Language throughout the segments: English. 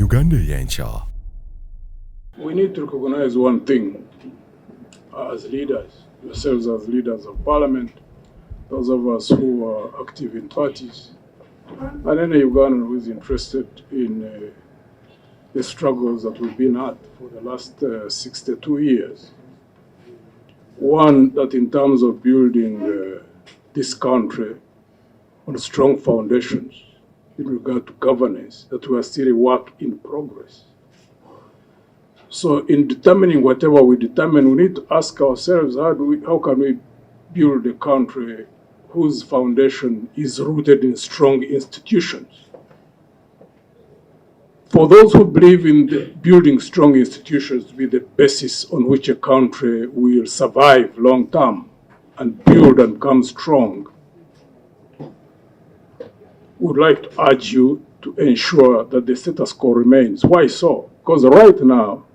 UgandaEyenkya. We need to recognize one thing as leaders, yourselves as leaders of parliament, those of us who are active in parties, and any Ugandan who is interested in the struggles that we've been at for the last 62 years. One, that in terms of building this country on strong foundations in regard to governance, that we are still a work in progress. So in determining whatever we determine, we need to ask ourselves, how can we build a country whose foundation is rooted in strong institutions? For those who believe in building strong institutions to be the basis on which a country will survive long term and build and become strong, we would like to urge you to ensure that the status quo remains. Why so? Because right now,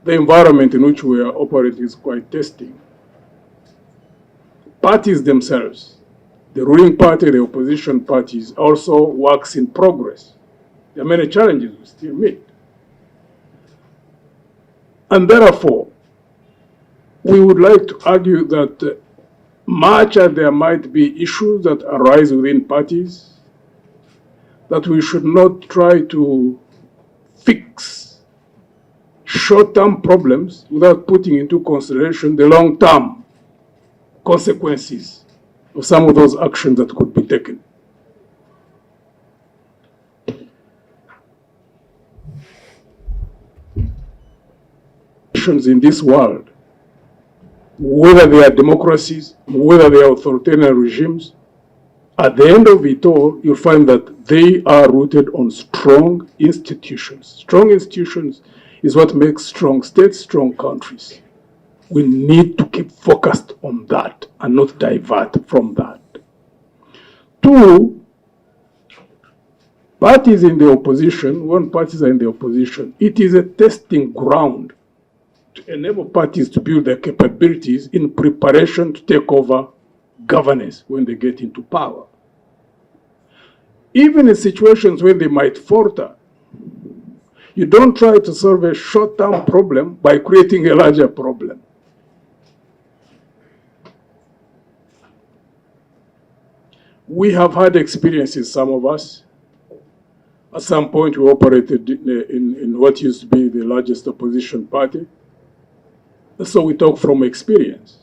the environment in which we are operating is quite testing. Parties themselves, the ruling party, the opposition parties, also works in progress. There are many challenges we still meet. And therefore, we would like to argue that much as there might be issues that arise within parties, that we should not try to fix short-term problems without putting into consideration the long-term consequences of some of those actions that could be taken. In this world, whether they are democracies, whether they are authoritarian regimes, at the end of it all, you'll find that they are rooted on strong institutions. Strong institutions is what makes strong states, strong countries. We need to keep focused on that and not divert from that. Two, parties in the opposition, when parties are in the opposition, it is a testing ground to enable parties to build their capabilities in preparation to take over governance when they get into power. Even in situations where they might falter, you don't try to solve a short-term problem by creating a larger problem. We have had experiences, some of us. At some point, we operated in what used to be the largest opposition party. So we talk from experience.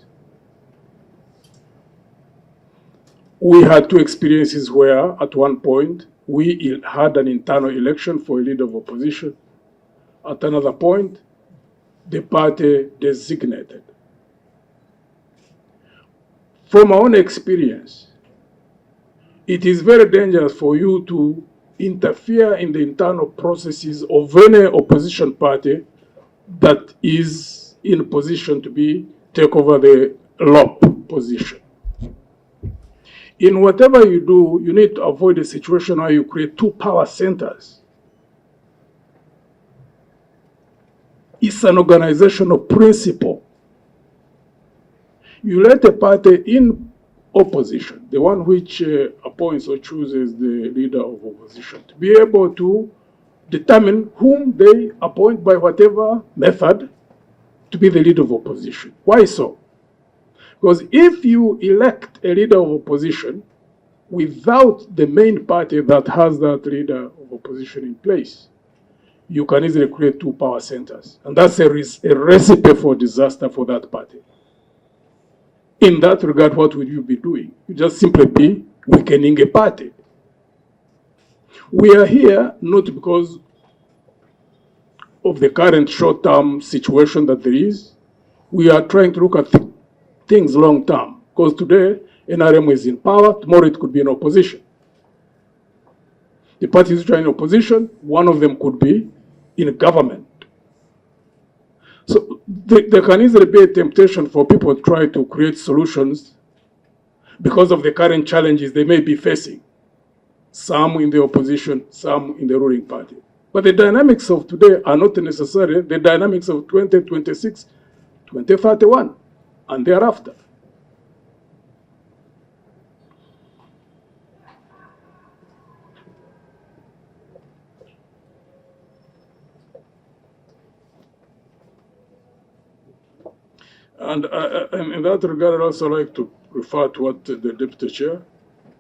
We had two experiences where, at one point, we had an internal election for a leader of opposition. At another point, the party designated. From our own experience, it is very dangerous for you to interfere in the internal processes of any opposition party that is in a position to take over the LOP position. In whatever you do, you need to avoid a situation where you create two power centers. It's an organizational principle. You let a party in opposition, the one which appoints or chooses the leader of opposition, to be able to determine whom they appoint by whatever method to be the leader of opposition. Why so? Because if you elect a leader of opposition without the main party that has that leader of opposition in place, you can easily create two power centers. And that's a recipe for disaster for that party. In that regard, what would you be doing? You just simply be weakening a party. We are here not because of the current short-term situation that there is. We are trying to look at things long-term. Because today, NRM is in power, tomorrow it could be in opposition. The parties which are in opposition, one of them could be in government. So there can easily be a temptation for people to try to create solutions because of the current challenges they may be facing. Some in the opposition, some in the ruling party. But the dynamics of today are not necessarily the dynamics of 2026, 2031, and thereafter. And in that regard, I'd also like to refer to what the Deputy Chair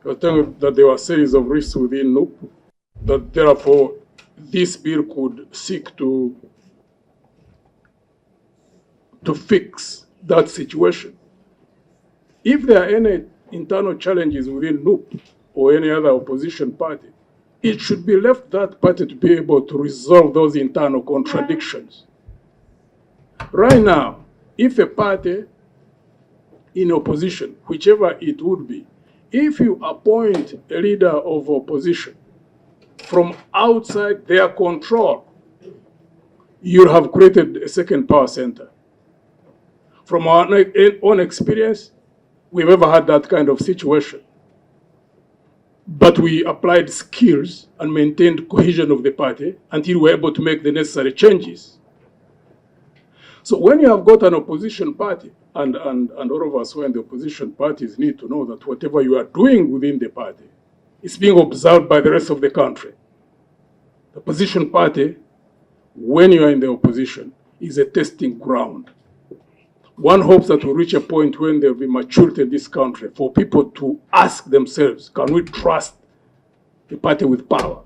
was telling that there were a series of risks within NUP, that therefore this bill could seek to fix that situation. If there are any internal challenges within NUP or any other opposition party, it should be left that party to be able to resolve those internal contradictions. Right now, if a party in opposition, whichever it would be, if you appoint a leader of opposition from outside their control, you have created a second power center. From our own experience, we've never had that kind of situation. But we applied skills and maintained cohesion of the party until we were able to make the necessary changes. So when you have got an opposition party, and all of us who are in the opposition parties need to know that whatever you are doing within the party is being observed by the rest of the country. The opposition party, when you are in the opposition, is a testing ground. One hopes that we'll reach a point when there will be maturity in this country for people to ask themselves, can we trust the party with power?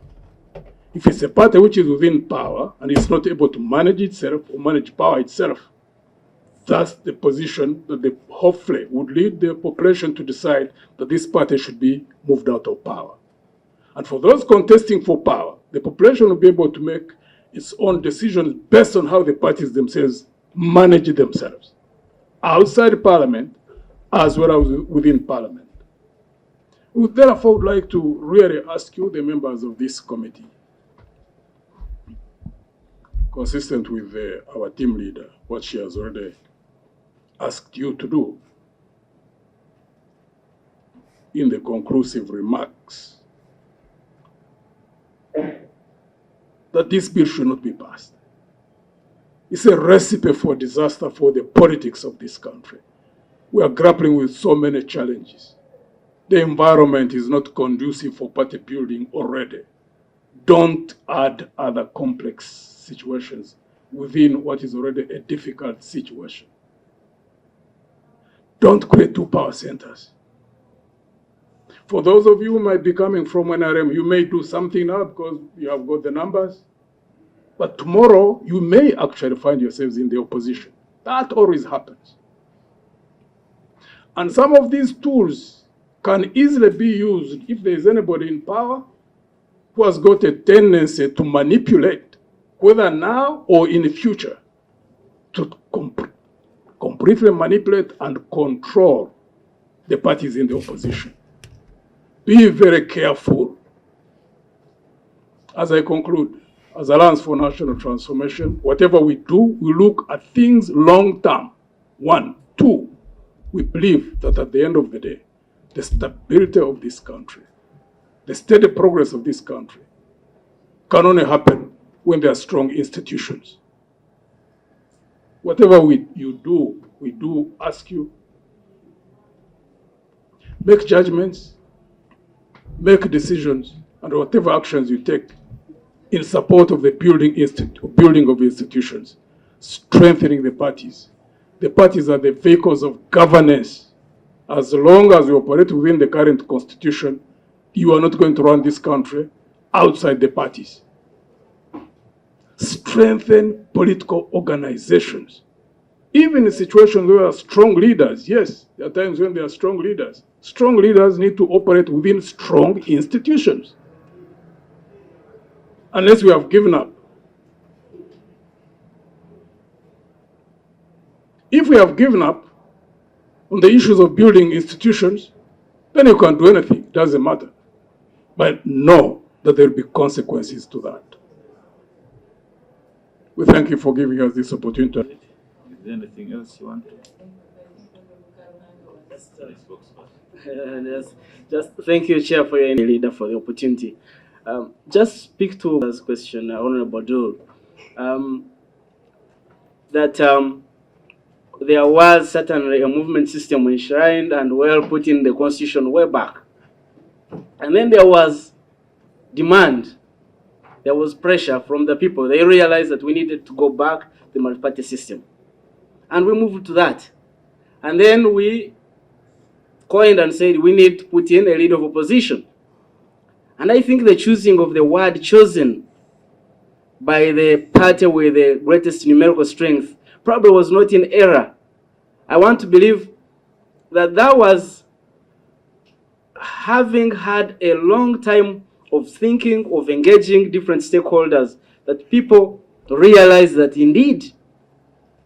If it's a party which is within power and is not able to manage itself or manage power itself, that's the position that hopefully would lead the population to decide that this party should be moved out of power. And for those contesting for power, the population will be able to make its own decisions based on how the parties themselves manage themselves, outside Parliament as well as within Parliament. We therefore would like to really ask you, the members of this committee, consistent with our team leader, what she has already asked you to do in the conclusive remarks, that this bill should not be passed. It's a recipe for disaster for the politics of this country. We are grappling with so many challenges. The environment is not conducive for party building already. Don't add other complex situations within what is already a difficult situation. Don't create two power centers. For those of you who might be coming from NRM, you may do something now because you have got the numbers. But tomorrow, you may actually find yourselves in the opposition. That always happens. And some of these tools can easily be used if there is anybody in power who has got a tendency to manipulate, whether now or in the future, to completely manipulate and control the parties in the opposition. Be very careful. As I conclude, as Alliance for National Transformation, whatever we do, we look at things long term. One. Two, we believe that at the end of the day, the stability of this country, the steady progress of this country can only happen when there are strong institutions. Whatever you do, we do ask you, make judgments, make decisions, and whatever actions you take in support of the building of institutions, strengthening the parties. The parties are the vehicles of governance. As long as you operate within the current constitution, you are not going to run this country outside the parties. Strengthen political organizations. Even in situations where there are strong leaders, yes, there are times when there are strong leaders. Strong leaders need to operate within strong institutions. Unless we have given up. If we have given up on the issues of building institutions, then you can't do anything, it doesn't matter. But know that there will be consequences to that. We thank you for giving us this opportunity. Is there anything else you want to? Just thank you, Chair, for your leader for the opportunity. Just speak to this question, Honorable Dole, that there was certainly a movement system enshrined and well put in the Constitution way back. And then there was demand, there was pressure from the people. They realized that we needed to go back to the multi-party system. And we moved to that. And then we coined and said we need to put in a leader of opposition. And I think the choosing of the word chosen by the party with the greatest numerical strength probably was not in error. I want to believe that that was having had a long time of thinking, of engaging different stakeholders, that people realize that indeed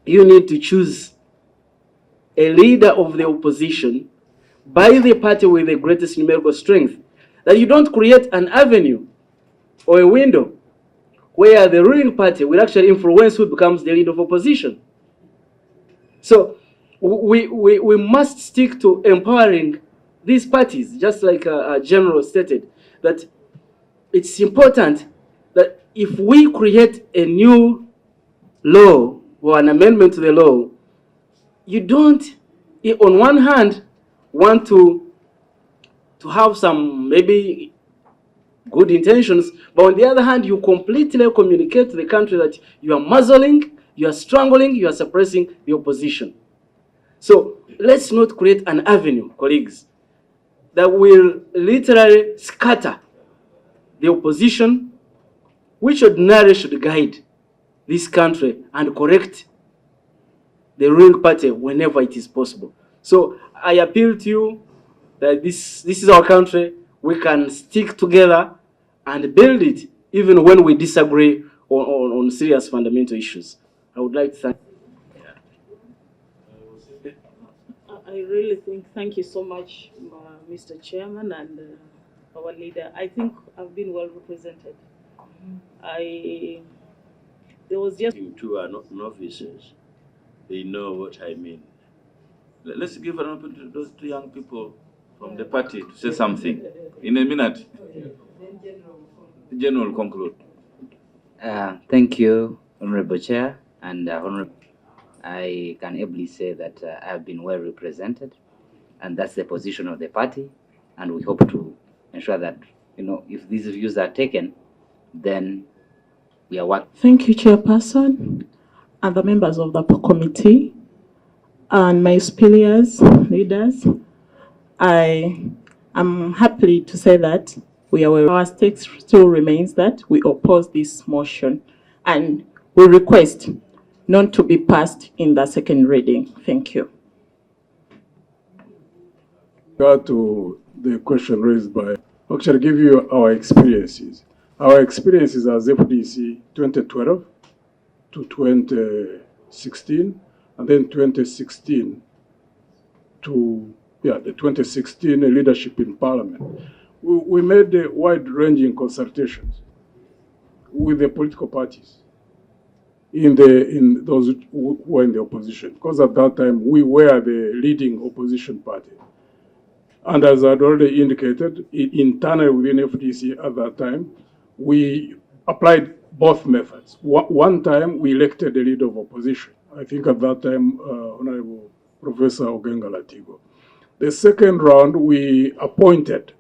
you need to choose a leader of the opposition by the party with the greatest numerical strength, that you don't create an avenue or a window where the ruling party will actually influence who becomes the leader of opposition. So we must stick to empowering these parties, just like a general stated, that it's important that if we create a new law or an amendment to the law, you don't, on one hand, want to have some maybe good intentions, but on the other hand, you completely communicate to the country that you are muzzling, you are strangling, you are suppressing the opposition. So let's not create an avenue, colleagues, that will literally scatter the opposition, which ordinarily should guide this country and correct the ruling party whenever it is possible. So I appeal to you that this is our country. We can stick together and build it even when we disagree on serious fundamental issues. I would like to thank. I really think, thank you so much, Mr. Chairman and our leader. I think I've been well represented. There was just... You two are not novices. They know what I mean. Let's give an opportunity to those two young people from the party to say something. In a minute. The General will conclude. Thank you, Honorable Chair, and Honorable. I can ably say that I've been well represented, and that's the position of the party, and we hope to ensure that, if these views are taken, then we are working. Thank you, Chairperson, and the members of the committee, and my superiors, leaders. I am happy to say that our stake still remains that we oppose this motion, and we request not to be passed in the second reading. Thank you. To the question raised by, actually give you our experiences. Our experiences as FDC 2012 to 2016, and then 2016 to, the 2016 leadership in Parliament. We made wide-ranging consultations with the political parties in those who were in the opposition, because at that time we were the leading opposition party. And as I'd already indicated, internally within FDC at that time, we applied both methods. One time we elected a leader of opposition. I think at that time, Honorable Professor Ogenga Latigo. The second round we appointed,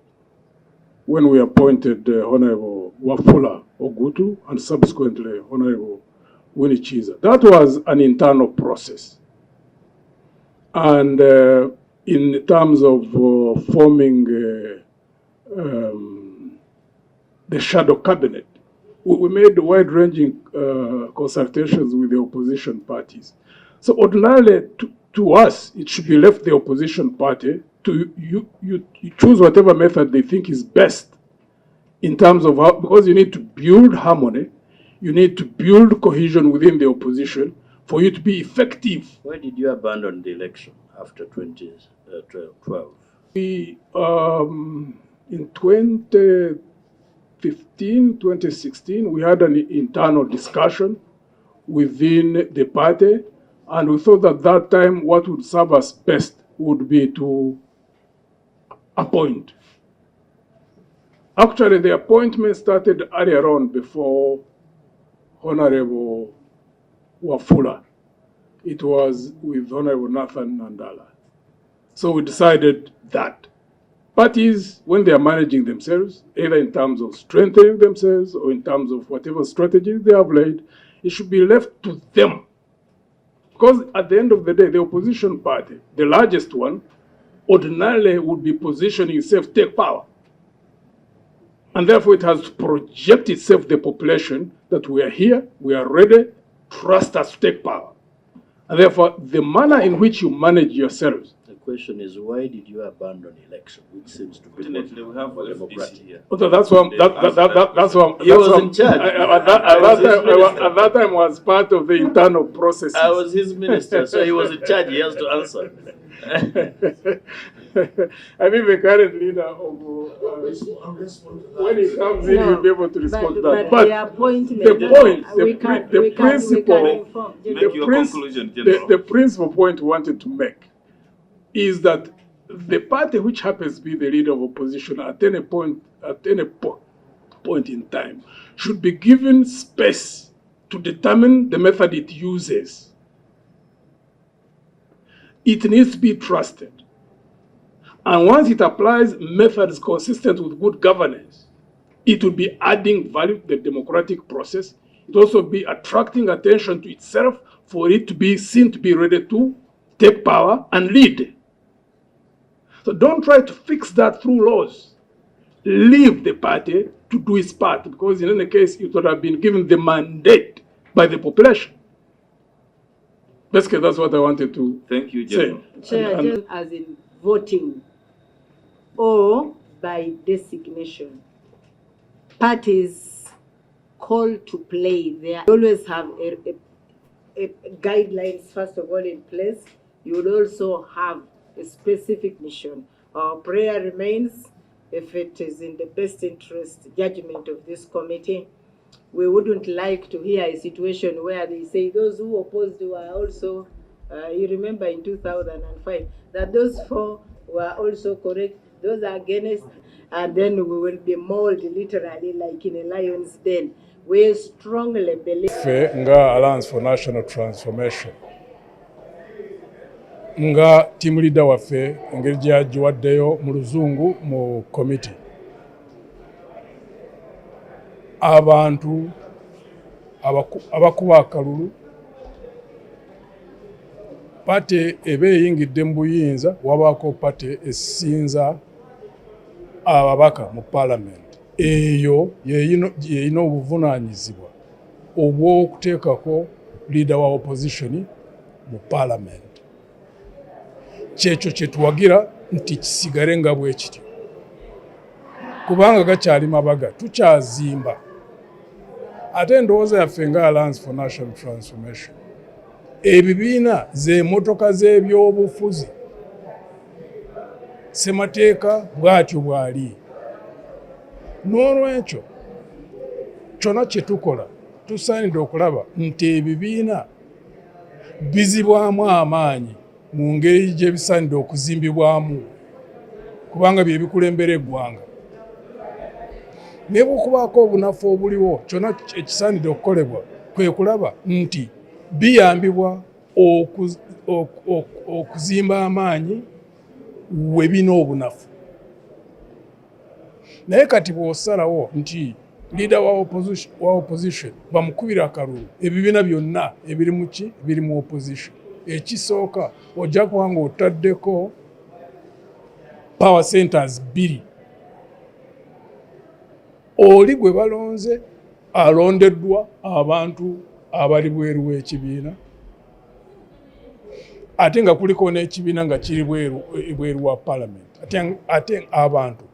when we appointed Honorable Wafula Ogutu and subsequently Honorable Winnie Chiza. That was an internal process. And in terms of forming the shadow cabinet, we made wide-ranging consultations with the opposition parties. So ordinarily, to us, it should be left the opposition party to you choose whatever method they think is best in terms of how, because you need to build harmony, you need to build cohesion within the opposition for you to be effective. Why did you abandon the election after 2012? We, in 2015, 2016, we had an internal discussion within the party, and we thought at that time what would serve us best would be to appoint. Actually, the appointment started earlier on before Honorable Wafula. It was with Honorable Nathan Nandala. So we decided that parties, when they are managing themselves, either in terms of strengthening themselves or in terms of whatever strategies they have laid, it should be left to them Because at the end of the day, the opposition party, the largest one, ordinarily would be positioning itself to take power. And therefore it has to project itself to the population that we are here, we are ready, trust us to take power. And therefore the manner in which you manage yourselves. The question is, why did you abandon election, which seems to be Fortunately, we have a democracy here. That's why that's why He was in charge. at that time was part of the internal process. I was his minister, so he was in charge. He has to answer. I think the current leader of when he comes in, he'll be able to respond to that. But the principal point we wanted to make is that the party which happens to be the leader of opposition at any point in time should be given space to determine the method it uses. It needs to be trusted. And once it applies methods consistent with good governance, it will be adding value to the democratic process. It will also be attracting attention to itself for it to be seen to be ready to take power and lead. So don't try to fix that through laws. Leave the party to do its part, because in any case, it would have been given the mandate by the population. Basically, that's what I wanted to Thank you, General. Chair, just as in voting or by designation. Parties called to play, they always have a guidelines, first of all, in place. You would also have a specific mission. Our prayer remains, if it is in the best interest judgment of this committee, we wouldn't like to hear a situation where they say those who opposed were also, you remember in 2005, that those 4 were also correct, those are against, and then we will be mauled literally like in a lion's den. We strongly believe. Nga Alliance for National Transformation. Nga team leader waffe engeri gyagiwaddeyo mu luzungu mu committee. Abantu abakuba akalulu pate ebe eyingidde mu buyinza, wabaako pate esinza ababaka mu parliament. Eyo yeyina obuvunaanyizibwa obw'okuteekako leader wa opposition mu parliament. Kyekyo kye tuwagira nti kisigale nga bwe kityo. Kubanga gakyali mabaga, tukyazimba. Ate ndowooza yaffe nga Alliance for National Transformation, ebibiina z'emmotoka z'ebyobufuzi ssemateeka bw'atyo bw'ali. N'olwekyo kyonna kye tukola tusaanidde okulaba nti ebibiina bizibwamu amaanyi mu ngeri gye bisaanidde okuzimbibwamu, kubanga bye bikulembera eggwanga. Ne bw'okubaako obunafu obuliwo, kyonna ekisaanidde okukolebwa kwe kulaba nti biyambibwa okuzimba amaanyi we bina obunafu. Naye kati bw'osalawo nti leader wa opposition bamukubira akalulu, ebibiina byonna ebiri mu ki? Biri mu opposition. Ekisooka ojja kuba ng'otaddeko power centers 2. Oli gwe balonze alondeddwa abantu abali bweru w'ekibiina, ate nga kuliko n'ekibiina nga kiri bweru wa parliament. Ate abantu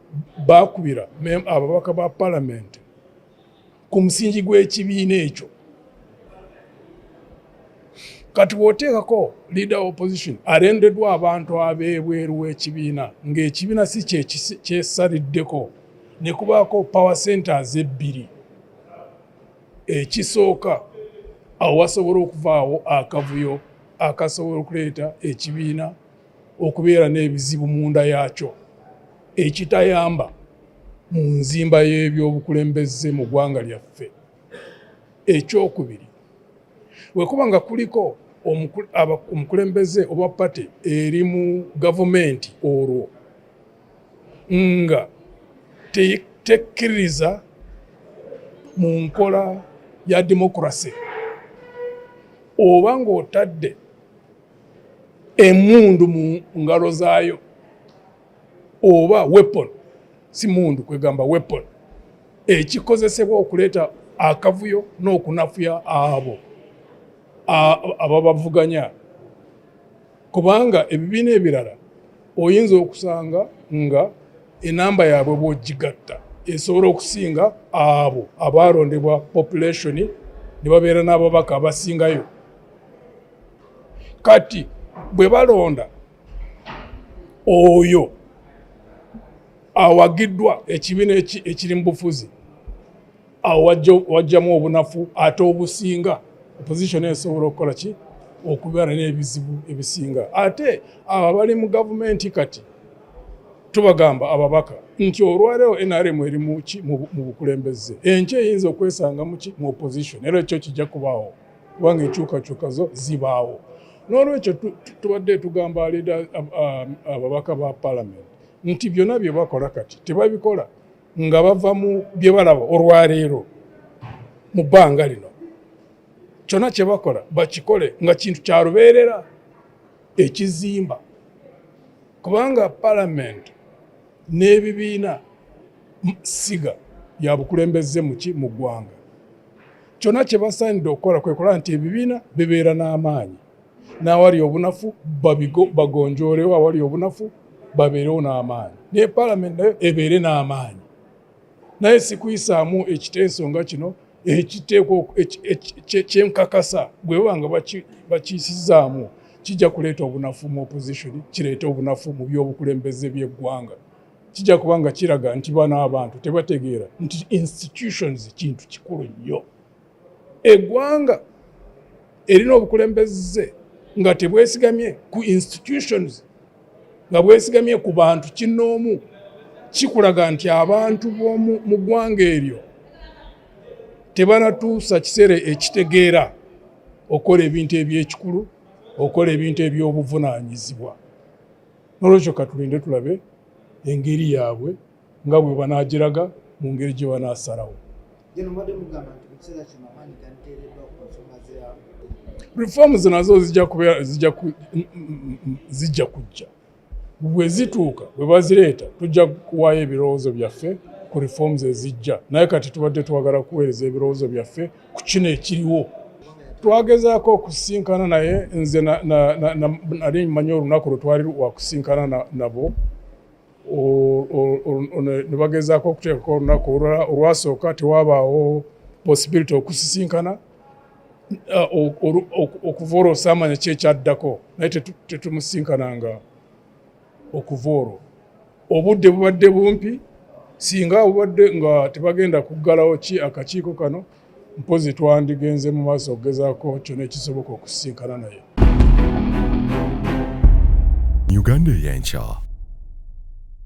bakubira ababaka ba parliament ku musingi gw'ekibiina ekyo. Kati bw'oteekako leader of opposition alendeddwa abantu ab'ebweru w'ekibiina, ng'ekibiina si kyesaliddeko, ne kubaako power centers 2. Ekisooka awo wasobola okuvaawo akavuyo akasobola okuleeta ekibiina okubeera n'ebizibu munda yaakyo ekitayamba mu nzimba y'ebyobukulembeze mu ggwanga lyaffe. Ekyokubiri, bwe kuba nga kuliko omukulembeze oba pate eri mu gavumenti olwo nga tekkiririza mu nkola ya demokrasi, oba ng'otadde emundu mu ngalo zaayo oba weapon si mundu kwegamba weapon ekikozesebwa okuleeta akavuyo n'okunafuya abo ababavuganya kubanga ebibiina ebirala oyinza okusanga nga enamba yaabwe bw'ogigatta esobola okusinga abo abalondebwa population ne babeera n'ababaka abasingayo. Kati bwe balonda oyo awagiddwa ekibiina ekiri mu bufuzi awo wajjamu obunafu ate obusinga opposition esobola okukola ki okubeera n'ebizibu ebisinga. Ate abo abali mu gavumenti kati tubagamba ababaka nti olwaleero NRM eri mu bukulembeze enkya eyinza okwesanga mu opposition era ekyo kijja kubaawo kubanga enkyukakyuka zo zibaawo. N'olwekyo tubadde tugamba ababaka ba parliament nti byonna bye bakola kati tebabikola nga bava mu bye balaba olwaleero mu bbanga lino. Kyonna kye bakola bakikole nga kintu kya lubeerera ekizimba kubanga parliament n'ebibiina siga bya bukulembeze mu ggwanga. Kyonna kye basaanidde okukola kwe kola nti ebibiina bibeera n'amaanyi n'awali obunafu bagonjoolewo, awali obunafu babeerewo n'amaanyi, ne parliament nayo ebeere n'amaanyi. Naye si kuyisaamu ekiteeso kino ekiteeko kyenkakasa bwe banga bakiyisizaamu kijja kuleeta obunafu mu opposition, kireeta obunafu mu by'obukulembeze by'eggwanga. Kijja kubanga kiraga nti bano abantu tebategeera nti institutions kintu kikulu nnyo. Eggwanga erina obukulembeze nga tebwesigamye ku institutions, nga bwesigamye ku bantu kinnoomu, kikulaga nti abantu b'omu ggwanga eryo tebanatuusa kiseera ekitegeera okukola ebintu eby'ekikulu, okukola ebintu eby'obuvunaanyizibwa. N'olwekyo katulinde tulabe engeri yaabwe nga bwe banaagiraga mu ngeri gye banaasalawo. Reforms nazo zijja kujja. Bwe zituuka, bwe bazireeta, tujja kuwaayo ebirowoozo byaffe ku reforms ezijja. Naye kati tubadde twagala kuweereza ebirowoozo byaffe ku kino ekiriwo. Twagezaako okusisinkana naye, nze nali mmanyi olunaku lwe twali wakusisinkana nabo, ne bagezaako okuteekako olunaku olwasooka tewabaawo possibility okusisinkana okuva olwo osaamanya ki ekyaddako, naye tetumusinkananga okuva olwo. Obudde bubadde bumpi, singa bubadde nga tebagenda kuggalawo ki akakiiko kano, mpozi twandigenze mu maaso okugezaako kyonna ekisoboka okusisinkana naye. Uganda Eyenkya.